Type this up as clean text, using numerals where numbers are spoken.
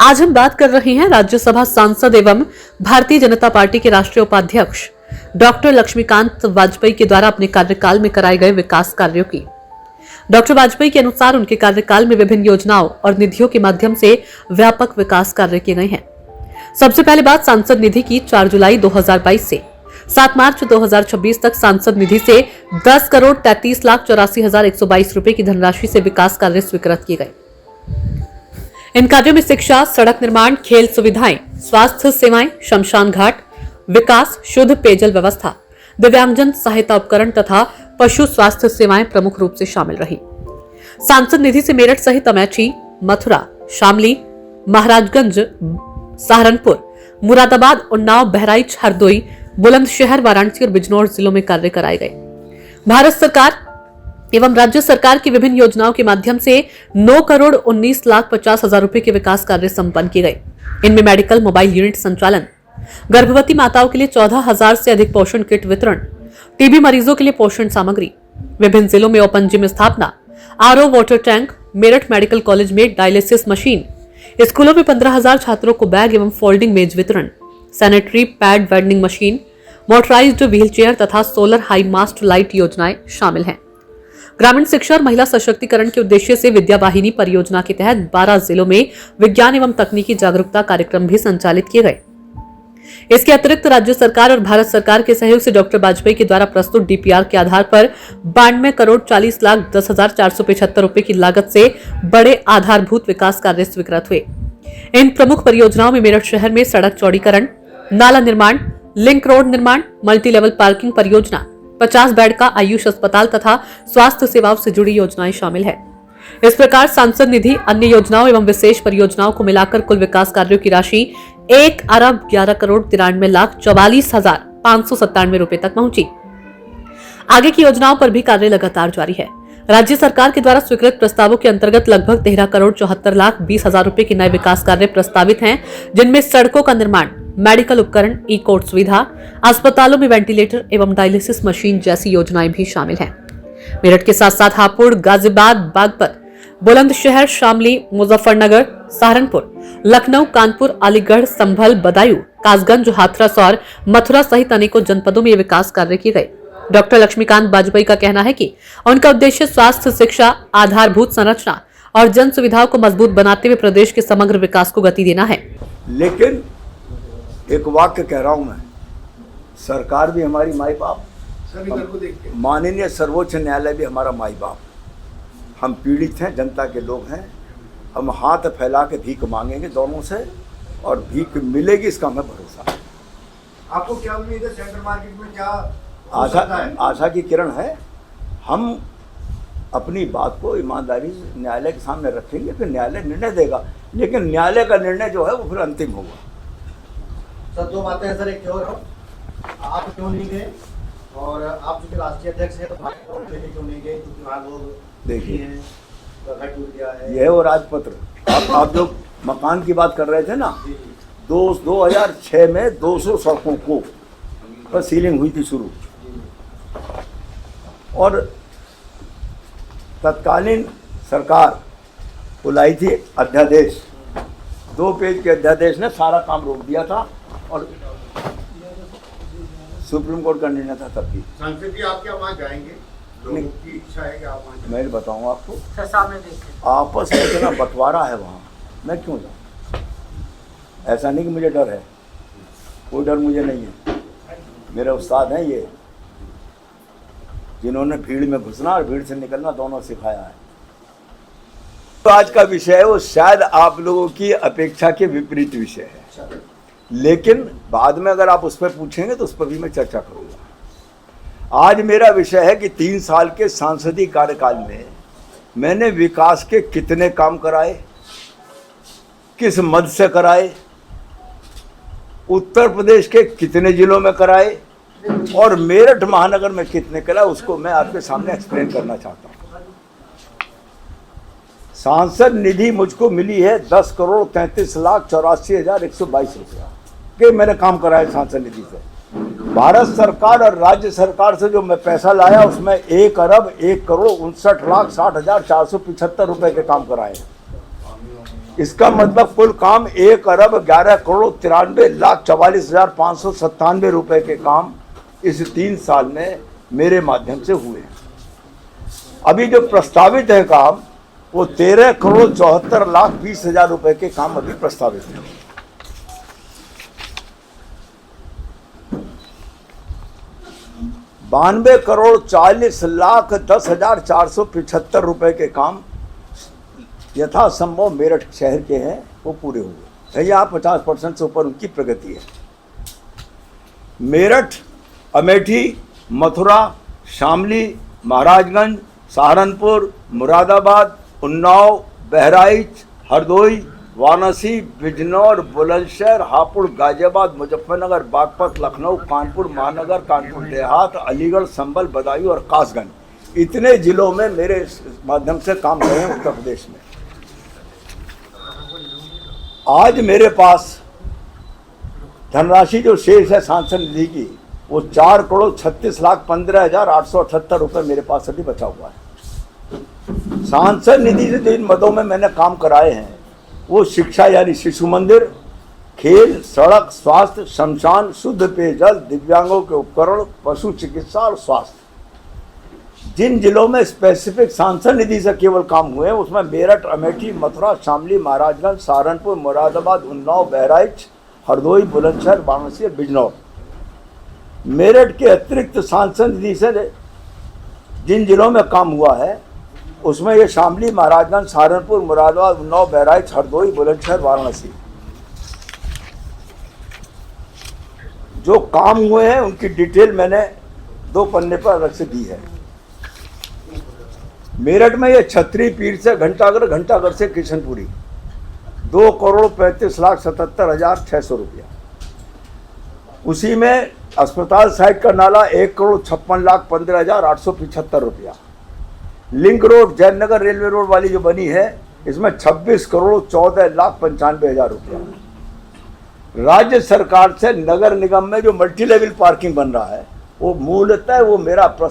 आज हम बात कर रहे हैं राज्यसभा सांसद एवं भारतीय जनता पार्टी के राष्ट्रीय उपाध्यक्ष डॉक्टर लक्ष्मीकांत वाजपेयी के द्वारा अपने कार्यकाल में कराए गए विकास कार्यों की। डॉक्टर वाजपेयी के अनुसार उनके कार्यकाल में विभिन्न योजनाओं और निधियों के माध्यम से व्यापक विकास कार्य किए गए हैं। सबसे पहले बात सांसद निधि की। 4 जुलाई 2022 से 7 मार्च 2026 तक सांसद निधि से 10,33,84,122 रुपए की धनराशि से विकास कार्य स्वीकृत किए गए। इन कार्यों में शिक्षा, सड़क निर्माण, खेल सुविधाएं, स्वास्थ्य सेवाएं, शमशान घाट विकास, शुद्ध पेयजल व्यवस्था, दिव्यांगजन सहायता उपकरण तथा पशु स्वास्थ्य सेवाएं प्रमुख रूप से शामिल रही। सांसद निधि से मेरठ सहित अमेठी, मथुरा, शामली, महाराजगंज, सहारनपुर, मुरादाबाद, उन्नाव, बहराइच, हरदोई, बुलंदशहर, वाराणसी और बिजनौर जिलों में कार्य कराए गए। भारत सरकार एवं राज्य सरकार की विभिन्न योजनाओं के माध्यम से 9,19,50,000 रुपए के विकास कार्य संपन्न किए गए। इनमें मेडिकल मोबाइल यूनिट संचालन, गर्भवती माताओं के लिए 14,000 से अधिक पोषण किट वितरण, टीबी मरीजों के लिए पोषण सामग्री, विभिन्न जिलों में ओपन जिम स्थापना, RO water tank, Meerut medical college में डायलिसिस मशीन, स्कूलों में 15,000 छात्रों को बैग एवं फोल्डिंग मेज वितरण, sanitary pad vending machine, motorised wheel chair तथा सोलर हाई मास्ट लाइट योजनाएं शामिल हैं। ग्रामीण शिक्षा और महिला सशक्तिकरण के उद्देश्य से विद्या वाहिनी परियोजना के तहत 12 जिलों में विज्ञान एवं तकनीकी जागरूकता कार्यक्रम भी संचालित किए गए। इसके अतिरिक्त राज्य सरकार और भारत सरकार के सहयोग से डॉक्टर वाजपेयी के द्वारा प्रस्तुत डीपीआर के आधार पर 92,40,10,475 रुपए की लागत से बड़े आधारभूत विकास कार्य स्वीकृत हुए। इन प्रमुख परियोजनाओं में मेरठ शहर में सड़क चौड़ीकरण, नाला निर्माण, लिंक रोड निर्माण, मल्टी लेवल पार्किंग परियोजना, 50 बेड का आयुष अस्पताल तथा स्वास्थ्य सेवाओं से जुड़ी योजनाएं शामिल है। इस प्रकार सांसद निधि, अन्य योजनाओं एवं विशेष परियोजनाओं को मिलाकर कुल विकास कार्यों की राशि 1,11,93,44,597 रुपए तक पहुंची। आगे की योजनाओं पर भी कार्य लगातार जारी है। राज्य सरकार के द्वारा स्वीकृत प्रस्तावों के अंतर्गत लगभग 13,74,20,000 रुपए के नए विकास कार्य प्रस्तावित हैं, जिनमें सड़कों का निर्माण, मेडिकल उपकरण, ई कोर्ट सुविधा, अस्पतालों में वेंटिलेटर एवं डायलिसिस मशीन जैसी योजनाएं भी शामिल हैं। मेरठ के साथ साथ हापुड़, गाजियाबाद, बागपत, बुलंदशहर, शामली, मुजफ्फरनगर, सहारनपुर, लखनऊ, कानपुर, अलीगढ़, संभल, बदायूं, कासगंज, हाथरस और मथुरा सहित अनेकों जनपदों में ये विकास कार्य किए गए। डॉक्टर लक्ष्मीकांत वाजपेयी का कहना है कि उनका उद्देश्य स्वास्थ्य, शिक्षा, आधारभूत संरचना और जन सुविधाओं को मजबूत बनाते हुए प्रदेश के समग्र विकास को गति देना है। लेकिन एक वाक्य कह रहा हूं मैं, सरकार भी हमारी माई बाप, माननीय सर्वोच्च न्यायालय भी हमारा माई बाप। हम पीड़ित हैं, जनता के लोग हैं। हम हाथ फैला के भीख मांगेंगे दोनों से और भीख मिलेगी, इसका हमें भरोसा है। आपको क्या उम्मीद है सेंट्रल मार्केट में क्या आशा की किरण है? हम अपनी बात को ईमानदारी से न्यायालय के सामने रखेंगे, फिर न्यायालय निर्णय देगा। लेकिन न्यायालय का निर्णय जो है वो फिर अंतिम होगा। सर, दो बातें हैं सर। एक क्यों आप क्यों नहीं गए, और आप जो राष्ट्रीय अध्यक्ष हैं तो क्यों नहीं गए? क्योंकि वहाँ लोग देखिए है। यह वो राजपत्र, आप जो मकान की बात कर रहे थे ना, 2006 में 200 सड़कों को पर सीलिंग हुई थी शुरू, और तत्कालीन सरकार बुलाई थी अध्यादेश, 2 पेज के अध्यादेश ने सारा काम रोक दिया था, और सुप्रीम कोर्ट का निर्णय था तब भी। सांसद जी, आप क्या वहाँ जाएंगे? लोगों की इच्छा है कि आप वहाँ जाएं? मैं बताऊँ आपको, आपस में इतना बंटवारा है वहाँ, मैं क्यों जाऊँ? ऐसा नहीं कि मुझे डर है, कोई डर मुझे नहीं है। मेरे उस्ताद हैं ये, जिन्होंने भीड़ में घुसना और भीड़ से निकलना दोनों सिखाया है। तो आज का विषय है वो शायद आप लोगों की अपेक्षा के विपरीत विषय है, लेकिन बाद में अगर आप उस पर पूछेंगे तो उस पर भी मैं चर्चा करूंगा। आज मेरा विषय है कि 3 साल के सांसदीय कार्यकाल में मैंने विकास के कितने काम कराए, किस मद से कराए, उत्तर प्रदेश के कितने जिलों में कराए, और मेरठ महानगर में कितने कराए, उसको मैं आपके सामने एक्सप्लेन करना चाहता हूँ। सांसद निधि मुझको मिली है 10,33,84,122 रुपया के मैंने काम कराए सांसद निधि से। भारत सरकार और राज्य सरकार से जो मैं पैसा लाया उसमें 1,01,59,60,475 रुपए के काम कराए। इसका मतलब कुल काम 1,11,93,44,597 रुपए के काम इस 3 साल में मेरे माध्यम से हुए हैं। अभी जो प्रस्तावित है काम वो 13,74,20,000 रुपए के काम अभी प्रस्तावित है। 92,40,10,475 रुपए के काम यथासंभव मेरठ शहर के हैं, वो पूरे हुए। यहाँ 50% से ऊपर उनकी प्रगति है। मेरठ, अमेठी, मथुरा, शामली, महाराजगंज, सहारनपुर, मुरादाबाद, उन्नाव, बहराइच, हरदोई, वाराणसी, बिजनौर, बुलंदशहर, हापुड़, गाजियाबाद, मुजफ्फरनगर, बागपत, लखनऊ, कानपुर महानगर, कानपुर देहात, अलीगढ़, संभल, बदायूं और कासगंज, इतने जिलों में मेरे माध्यम से काम रहे हैं उत्तर प्रदेश में। आज मेरे पास धनराशि जो शेष है सांसद निधि की, वो 4,36,15,878 रुपये मेरे पास अभी बचा हुआ है। सांसद निधि से जिन मदों में मैंने काम कराए हैं वो शिक्षा यानी शिशु मंदिर, खेल, सड़क, स्वास्थ्य, शमशान, शुद्ध पेयजल, दिव्यांगों के उपकरण, पशु चिकित्सा और स्वास्थ्य। जिन जिलों में स्पेसिफिक सांसद निधि से केवल काम हुए हैं उसमें मेरठ, अमेठी, मथुरा, शामली, महाराजगंज, सहारनपुर, मुरादाबाद, उन्नाव, बहराइच, हरदोई, बुलंदशहर, वाराणसी और बिजनौर। मेरठ के अतिरिक्त सांसद निधि से जिन जिलों में काम हुआ है उसमें ये शामली, महाराजगंज, सहारनपुर, मुरादाबाद, उन्नाव, बहराइच, हरदोई, बुलंदशहर, वाराणसी। जो काम हुए हैं उनकी डिटेल मैंने 2 पन्ने पर अलग से दी है। मेरठ में ये छतरी पीर से घंटाघर, घंटाघर से किशनपुरी 2,35,77,600 रुपया। उसी में अस्पताल साइड का नाला 1,56,15,875 रुपया। Link road Jaynagar railway road वाली जो बनी है इसमें 26,14,95,000 रुपया। राज्य सरकार से नगर निगम में जो मल्टी लेवल पार्किंग बन रहा है वो मूलतः वो मेरा